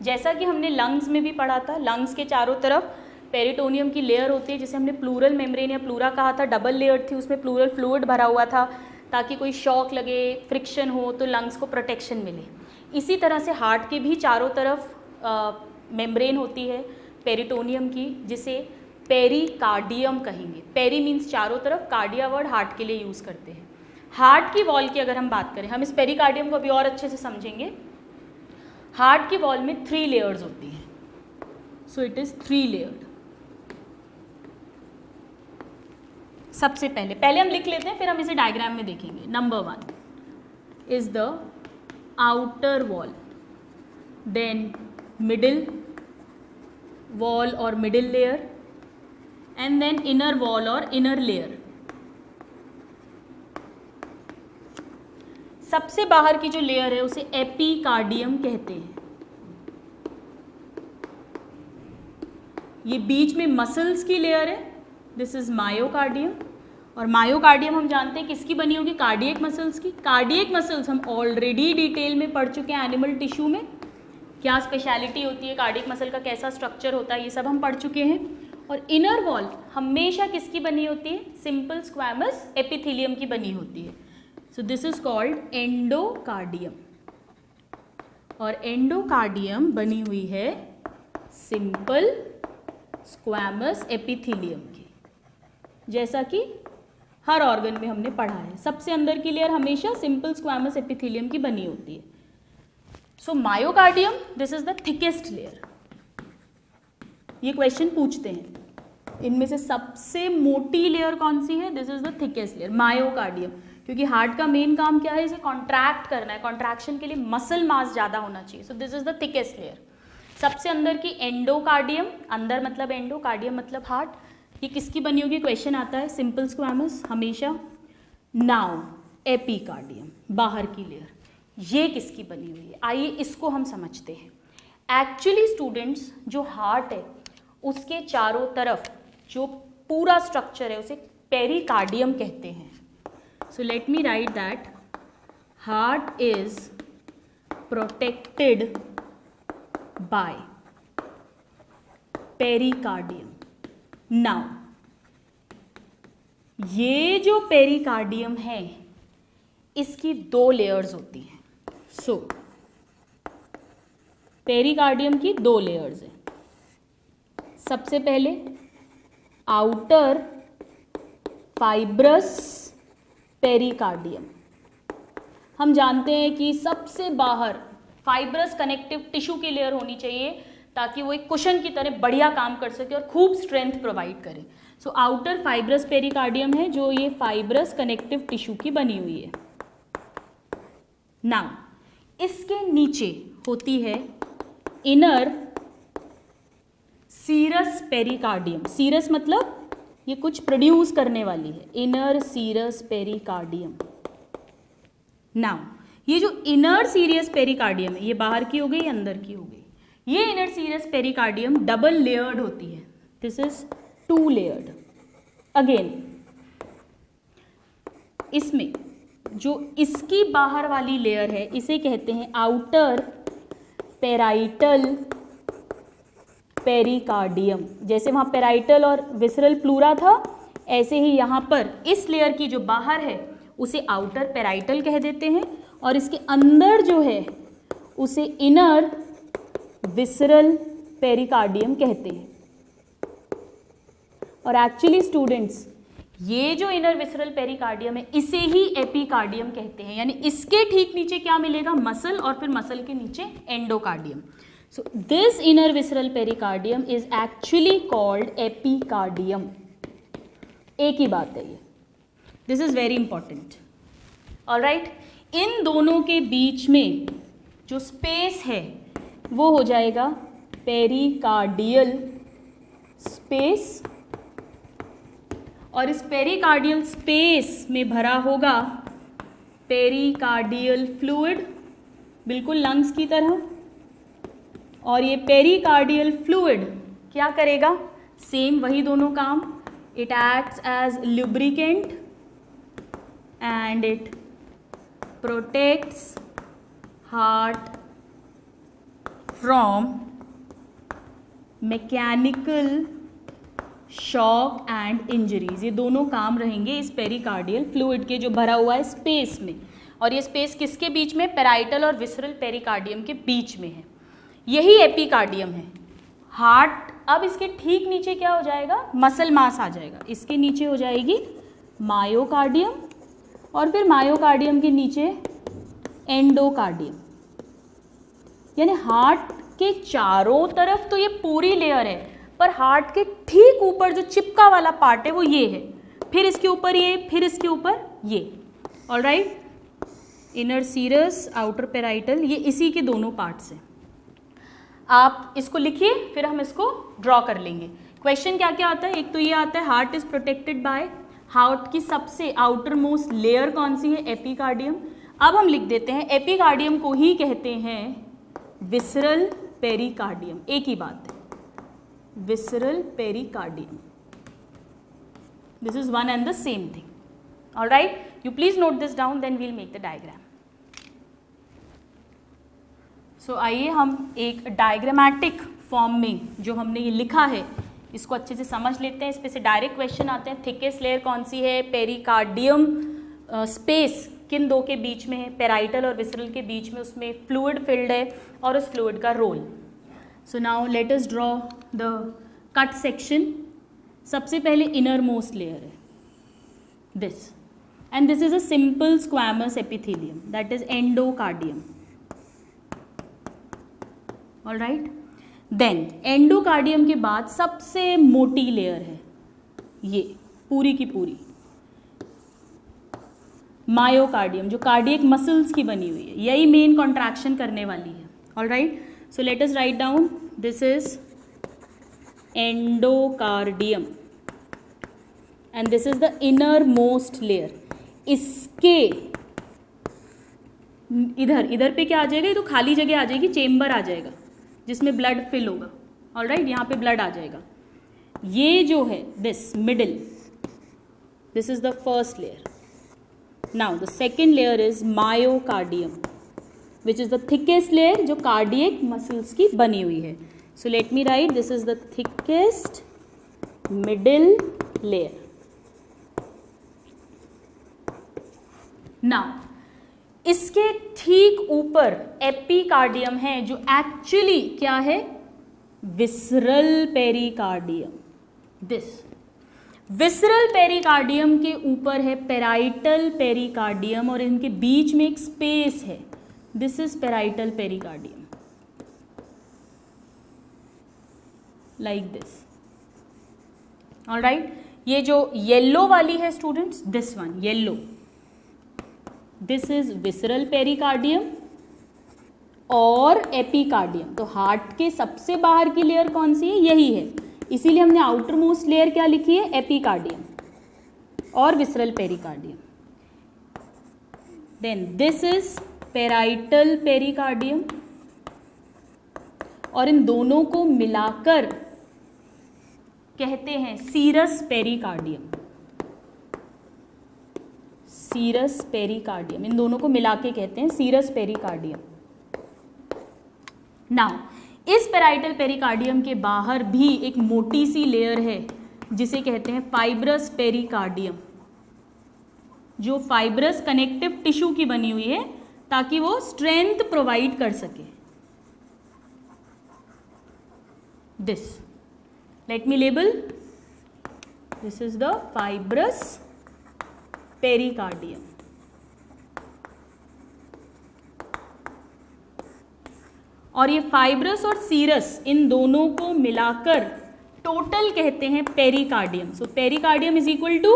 जैसा कि हमने लंग्स में भी पढ़ा था, लंग्स के चारों तरफ पेरिटोनियम की लेयर होती है, जिसे हमने प्लूरल मेम्ब्रेन या प्लूरा कहा था. डबल लेयर थी, उसमें प्लूरल फ्लूइड भरा हुआ था, ताकि कोई शॉक लगे, फ्रिक्शन हो तो लंग्स को प्रोटेक्शन मिले. इसी तरह से हार्ट के भी चारों तरफ मेम्ब्रेन होती है पेरिटोनियम की, जिसे पेरिकार्डियम कहेंगे. पेरी मीन्स चारों तरफ, कार्डिया वर्ड हार्ट के लिए यूज़ करते हैं. हार्ट की वॉल की अगर हम बात करें, हम इस पेरिकार्डियम को अभी और अच्छे से समझेंगे. हार्ट की वॉल में 3 लेयर्स होती हैं. So it is 3 layered. सबसे पहले हम लिख लेते हैं, फिर हम इसे डायग्राम में देखेंगे. Number 1 is the outer wall, then middle wall और middle layer, and then inner wall और इनर लेयर. सबसे बाहर की जो लेयर है उसे एपिकार्डियम कहते हैं. ये बीच में मसल्स की लेयर है, दिस इज मायोकार्डियम. और मायोकार्डियम हम जानते हैं किसकी बनी होगी? कार्डियक मसल्स की. कार्डियक मसल्स हम ऑलरेडी डिटेल में पढ़ चुके हैं एनिमल टिश्यू में. क्या स्पेशलिटी होती है कार्डियक मसल का, कैसा स्ट्रक्चर होता है, ये सब हम पढ़ चुके हैं. और इनर वॉल हमेशा किसकी बनी होती है? सिंपल स्क्वैमस एपिथेलियम की बनी होती है. सो दिस इज कॉल्ड एंडोकार्डियम. और एंडोकार्डियम बनी हुई है सिंपल स्क्वैमस एपिथेलियम की, जैसा कि हर ऑर्गन में हमने पढ़ा है. सबसे अंदर की लेयर हमेशा सिंपल स्क्वैमस एपिथेलियम की बनी होती है. So myocardium, this is the thickest layer. ये क्वेश्चन पूछते हैं, इनमें से सबसे मोटी लेयर कौन सी है? This is the thickest layer, myocardium. क्योंकि हार्ट का मेन काम क्या है? इसे कॉन्ट्रैक्ट करना है. कॉन्ट्रैक्शन के लिए मसल मास ज़्यादा होना चाहिए. सो this is the thickest layer. सबसे अंदर की एंडोकार्डियम, अंदर मतलब एंडो, कार्डियम मतलब हार्ट. ये किसकी बनी होगी? क्वेश्चन आता है, सिंपल स्क्वैमस हमेशा. नाउ एपिकार्डियम, बाहर की लेयर, ये किसकी बनी हुई है? आइए इसको हम समझते हैं. एक्चुअली स्टूडेंट्स, जो हार्ट है उसके चारों तरफ जो पूरा स्ट्रक्चर है उसे पेरिकार्डियम कहते हैं. So let me right that heart is protected by pericardium. Now ये जो पेरिकार्डियम है इसकी 2 लेयर्स होती हैं. सो पेरिकार्डियम की 2 लेयर्स हैं. सबसे पहले आउटर फाइब्रस पेरिकार्डियम. हम जानते हैं कि सबसे बाहर फाइब्रस कनेक्टिव टिश्यू की लेयर होनी चाहिए, ताकि वो एक कुशन की तरह बढ़िया काम कर सके और खूब स्ट्रेंथ प्रोवाइड करे. सो आउटर फाइब्रस पेरिकार्डियम है जो ये फाइब्रस कनेक्टिव टिश्यू की बनी हुई है. नाउ इसके नीचे होती है इनर सीरस पेरिकार्डियम, सीरस मतलब ये कुछ प्रोड्यूस करने वाली है, इनर सीरस पेरिकार्डियम। नाउ ये जो इनर सीरियस पेरिकार्डियम है, ये बाहर की हो गई, अंदर की हो गई। ये inner serious pericardium double layered होती है, दिस इज 2 लेयर्ड। अगेन इसमें जो इसकी बाहर वाली लेयर है इसे कहते हैं आउटर पेराइटल पेरिकार्डियम। जैसे वहाँ पेराइटल और विसरल प्लूरा था, ऐसे ही यहाँ पर इस लेयर की जो बाहर है उसे आउटर पेराइटल कह देते हैं, और इसके अंदर जो है उसे इनर विसरल पेरिकार्डियम कहते हैं। और एक्चुअली स्टूडेंट्स, ये जो इनर विसरल पेरिकार्डियम है इसे ही एपिकार्डियम कहते हैं, यानी इसके ठीक नीचे क्या मिलेगा, मसल, और फिर मसल के नीचे endocardium. So this inner visceral pericardium is actually called epicardium. एक ही बात है ये, this is very important. Alright, इन दोनों के बीच में जो स्पेस है वो हो जाएगा पेरिकार्डियल स्पेस, और इस पेरिकार्डियल स्पेस में भरा होगा पेरिकार्डियल फ्लूइड, बिल्कुल लंग्स की तरह। और ये पेरिकार्डियल फ्लूइड क्या करेगा, सेम वही दोनों काम, it acts as lubricant and it protects heart from mechanical shock and injuries. ये दोनों काम रहेंगे इस पेरिकार्डियल फ्लूइड के जो भरा हुआ है स्पेस में। और ये स्पेस किसके बीच में, पेराइटल और विसरल पेरिकार्डियम के बीच में है। यही एपिकार्डियम है। हार्ट, अब इसके ठीक नीचे क्या हो जाएगा, मसल मास आ जाएगा, इसके नीचे हो जाएगी मायोकार्डियम, और फिर मायोकार्डियम के नीचे एंडोकार्डियम। यानी हार्ट के चारों तरफ तो ये पूरी लेयर है, पर हार्ट के ठीक ऊपर जो चिपका वाला पार्ट है वो ये है, फिर इसके ऊपर ये, फिर इसके ऊपर ये। Alright, inner serous, outer parietal, ये इसी के दोनों पार्ट्स हैं। आप इसको लिखिए, फिर हम इसको ड्रॉ कर लेंगे। क्वेश्चन क्या क्या आता है, एक तो ये आता है heart is protected by, heart की सबसे आउटर मोस्ट लेयर कौन सी है, एपिकार्डियम। अब हम लिख देते हैं एपिकार्डियम को ही कहते हैं विसरल पेरिकार्डियम, एक ही बात है, visceral pericardium. This is one and the same thing. All right, you please note this down, then we'll make the diagram. So आइए हम एक डायग्रामेटिक फॉर्म में जो हमने ये लिखा है इसको अच्छे से समझ लेते हैं। इस पे से डायरेक्ट क्वेश्चन आते हैं। थिकेस्ट लेयर कौन सी है, पेरिकार्डियम स्पेस किन दो के बीच में है, पेराइटल और विसरल के बीच में, उसमें फ्लूइड फिल्ड है और उस फ्लूइड का role. So now let us draw the cut section. सबसे पहले इनर मोस्ट लेयर है this, and this is a simple squamous epithelium, that is endocardium. All right, then endocardium के बाद सबसे मोटी लेयर है ये पूरी की पूरी मायोकार्डियम, जो कार्डियक मसल्स की बनी हुई है, यही मेन कॉन्ट्रैक्शन करने वाली है। All right, so let us write down this is endocardium and this is the innermost layer. इसके इधर पे क्या आ जाएगा, ये तो खाली जगह आ जाएगी, चेम्बर आ जाएगा जिसमें ब्लड फिल होगा। ऑल राइट, यहाँ पे ब्लड आ जाएगा। ये जो है this middle, this is the first layer. Now the second layer is myocardium, which is the thickest layer जो cardiac muscles की बनी हुई है। So let me write, this is the thickest middle layer. Now इसके ठीक ऊपर epicardium है जो एक्चुअली क्या है, visceral pericardium. This visceral pericardium के ऊपर है पेराइटल पेरिकार्डियम और इनके बीच में एक स्पेस है, this is parietal pericardium, like this. All right, ये जो येलो वाली है students, this one yellow, this is visceral pericardium और एपिकार्डियम। तो हार्ट के सबसे बाहर की लेयर कौन सी है? यही है, इसीलिए हमने आउटर मोस्ट लेयर क्या लिखी है? एपिकार्डियम और visceral pericardium. Then this is parietal pericardium, और इन दोनों को मिलाकर कहते हैं सीरस पेरिकार्डियम। सीरस पेरिकार्डियम, इन दोनों को मिला के कहते हैं सीरस पेरिकार्डियम। नाउ इस पेराइटल पेरिकार्डियम के बाहर भी एक मोटी सी लेयर है जिसे कहते हैं फाइब्रस पेरिकार्डियम, जो फाइब्रस कनेक्टिव टिश्यू की बनी हुई है ताकि वो स्ट्रेंथ प्रोवाइड कर सके। This, let me label, this is the fibrous pericardium. और ये फाइब्रस और सीरस, इन दोनों को मिलाकर टोटल कहते हैं pericardium. So pericardium is equal to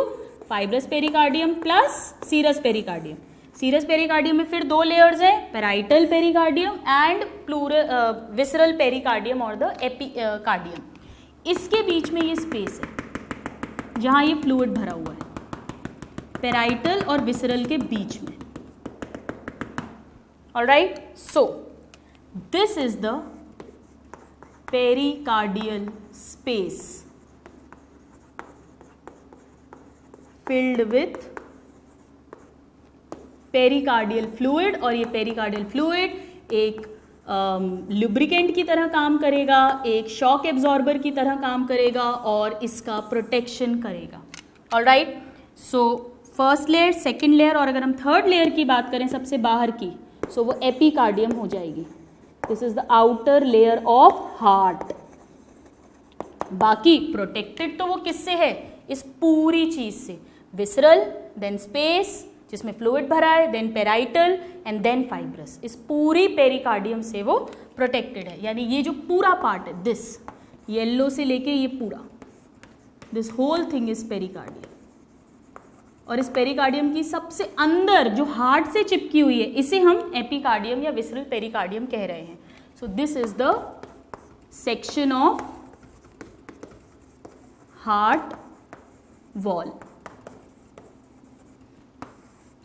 fibrous pericardium plus serous pericardium. Serous pericardium में फिर दो लेयर्स हैं, parietal pericardium and visceral pericardium और द एपिकार्डियम। इसके बीच में ये स्पेस है जहां ये फ्लूइड भरा हुआ है, पेराइटल और विसरल के बीच में। Alright, so this is the pericardial space filled with pericardial fluid, और ये पेरिकार्डियल फ्लूइड एक लुब्रिकेंट की तरह काम करेगा, एक शॉक एब्जॉर्बर की तरह काम करेगा और इसका प्रोटेक्शन करेगा। Alright, so first layer, second layer, और अगर हम थर्ड लेयर की बात करें सबसे बाहर की, सो वो एपिकार्डियम हो जाएगी। This is the outer layer of heart. बाकी प्रोटेक्टेड तो वो किससे है? इस पूरी चीज से, विसरल, देन स्पेस जिसमें फ्लूइड भरा है, then parietal and then fibrous. इस पूरी पेरिकार्डियम से वो प्रोटेक्टेड है। यानी ये जो पूरा पार्ट है, दिस येलो से लेके ये पूरा, this whole thing is pericardium. और इस पेरिकार्डियम की सबसे अंदर जो हार्ट से चिपकी हुई है, इसे हम एपिकार्डियम या विसरल पेरिकार्डियम कह रहे हैं। So this is the section of heart wall.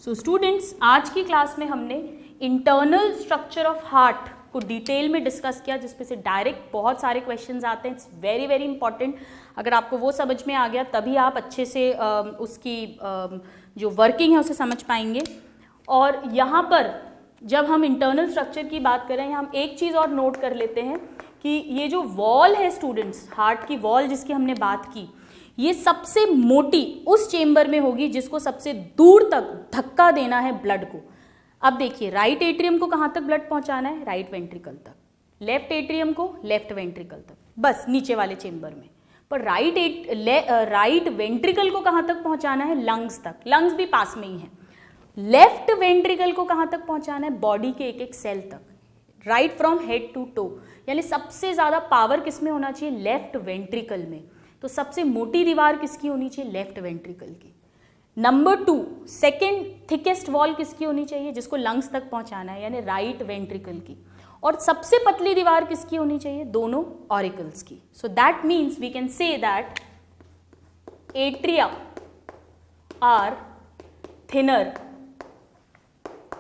So students, आज की क्लास में हमने इंटरनल स्ट्रक्चर ऑफ हार्ट को डिटेल में डिस्कस किया, जिसपे से डायरेक्ट बहुत सारे क्वेश्चंस आते हैं। It's very very important. अगर आपको वो समझ में आ गया तभी आप अच्छे से उसकी जो वर्किंग है उसे समझ पाएंगे। और यहाँ पर जब हम इंटरनल स्ट्रक्चर की बात करें, हम एक चीज़ और नोट कर लेते हैं कि ये जो वॉल है स्टूडेंट्स, हार्ट की वॉल जिसकी हमने बात की, ये सबसे मोटी उस चेम्बर में होगी जिसको सबसे दूर तक धक्का देना है ब्लड को। अब देखिए, राइट एट्रियम को कहाँ तक ब्लड पहुँचाना है? राइट वेंट्रिकल तक। लेफ्ट एट्रियम को लेफ्ट वेंट्रिकल तक, बस नीचे वाले चेम्बर में। पर राइट वेंट्रिकल को कहाँ तक पहुँचाना है? लंग्स तक। लंग्स भी पास में ही है। लेफ्ट वेंट्रिकल को कहाँ तक पहुँचाना है? बॉडी के एक एक सेल तक, right from head to toe. यानी सबसे ज़्यादा पावर किस में होना चाहिए? लेफ्ट वेंट्रिकल में। तो सबसे मोटी दीवार किसकी होनी चाहिए? लेफ्ट वेंट्रिकल की। नंबर 2, सेकेंड थिकेस्ट वॉल किसकी होनी चाहिए? जिसको लंग्स तक पहुंचाना है, यानी राइट वेंट्रिकल की। और सबसे पतली दीवार किसकी होनी चाहिए? दोनों ऑरिकल्स की। So that means we can say that atria are thinner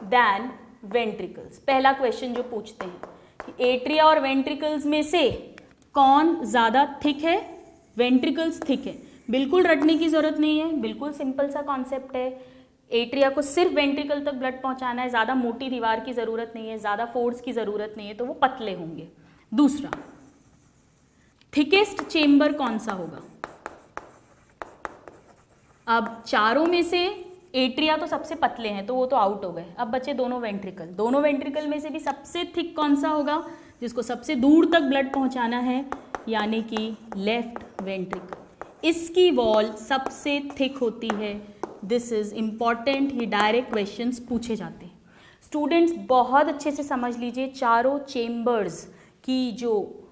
than ventricles. पहला क्वेश्चन जो पूछते हैं कि एट्रिया और वेंट्रिकल्स में से कौन ज़्यादा थिक है? वेंट्रिकल्स थिक है। बिल्कुल रटने की जरूरत नहीं है, बिल्कुल सिंपल सा कॉन्सेप्ट है। एट्रिया को सिर्फ वेंट्रिकल तक ब्लड पहुंचाना है, ज़्यादा मोटी दीवार की ज़रूरत नहीं है, ज़्यादा फोर्स की ज़रूरत नहीं है, तो वो पतले होंगे। दूसरा, थिकेस्ट चेम्बर कौन सा होगा? अब चारों में से एट्रिया तो सबसे पतले हैं, तो वो तो आउट हो गए। अब बचे दोनों वेंट्रिकल। दोनों वेंट्रिकल में से भी सबसे थिक कौन सा होगा? जिसको सबसे दूर तक ब्लड पहुंचाना है, यानी कि लेफ्ट वेंट्रिकल। इसकी वॉल सबसे थिक होती है। दिस इज इम्पॉर्टेंट, ये डायरेक्ट क्वेश्चंस पूछे जाते हैं। स्टूडेंट्स बहुत अच्छे से समझ लीजिए, चारों चेम्बर्स की जो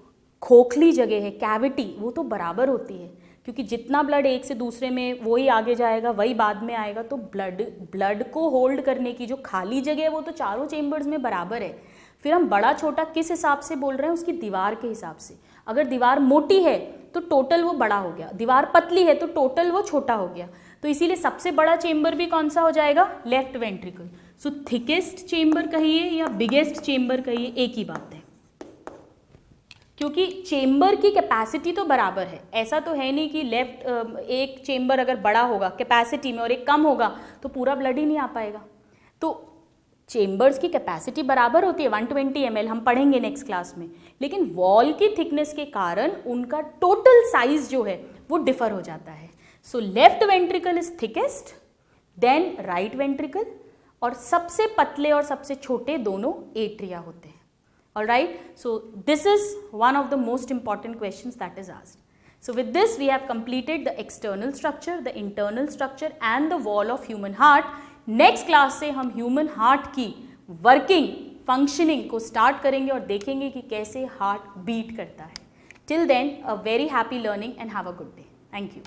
खोखली जगह है, कैविटी, वो तो बराबर होती है, क्योंकि जितना ब्लड एक से दूसरे में वही आगे जाएगा, वही बाद में आएगा। तो ब्लड को होल्ड करने की जो खाली जगह है वो तो चारों चेम्बर्स में बराबर है। फिर हम बड़ा छोटा किस हिसाब से बोल रहे हैं, उसकी दीवार के हिसाब से। अगर दीवार मोटी है तो टोटल वो बड़ा हो गया, दीवार पतली है तो टोटल वो छोटा हो गया। तो इसीलिए सबसे बड़ा चेंबर भी कौन सा हो जाएगा, लेफ्ट वेंट्रिकल। सो थिकेस्ट चेंबर कहिए या बिगेस्ट चेंबर कहिए, एक ही बात है, क्योंकि चेंबर की कैपेसिटी तो बराबर है। ऐसा तो है नहीं कि लेफ्ट एक चेंबर अगर बड़ा होगा कैपेसिटी में और एक कम होगा तो पूरा ब्लड ही नहीं आ पाएगा। तो चेंबर्स की कैपेसिटी बराबर होती है 120 ml, हम पढ़ेंगे नेक्स्ट क्लास में, लेकिन वॉल की थिकनेस के कारण उनका टोटल साइज जो है वो डिफर हो जाता है। So left ventricle is thickest, then right ventricle, और सबसे पतले और सबसे छोटे दोनों एट्रिया होते हैं। Alright, so this is one of the most important questions that is asked. So with this we have completed the external structure, the internal structure and the wall of human heart. Next class से हम human heart की working, functioning को start करेंगे और देखेंगे कि कैसे heart beat करता है. Till then, a very happy learning and have a good day. Thank you.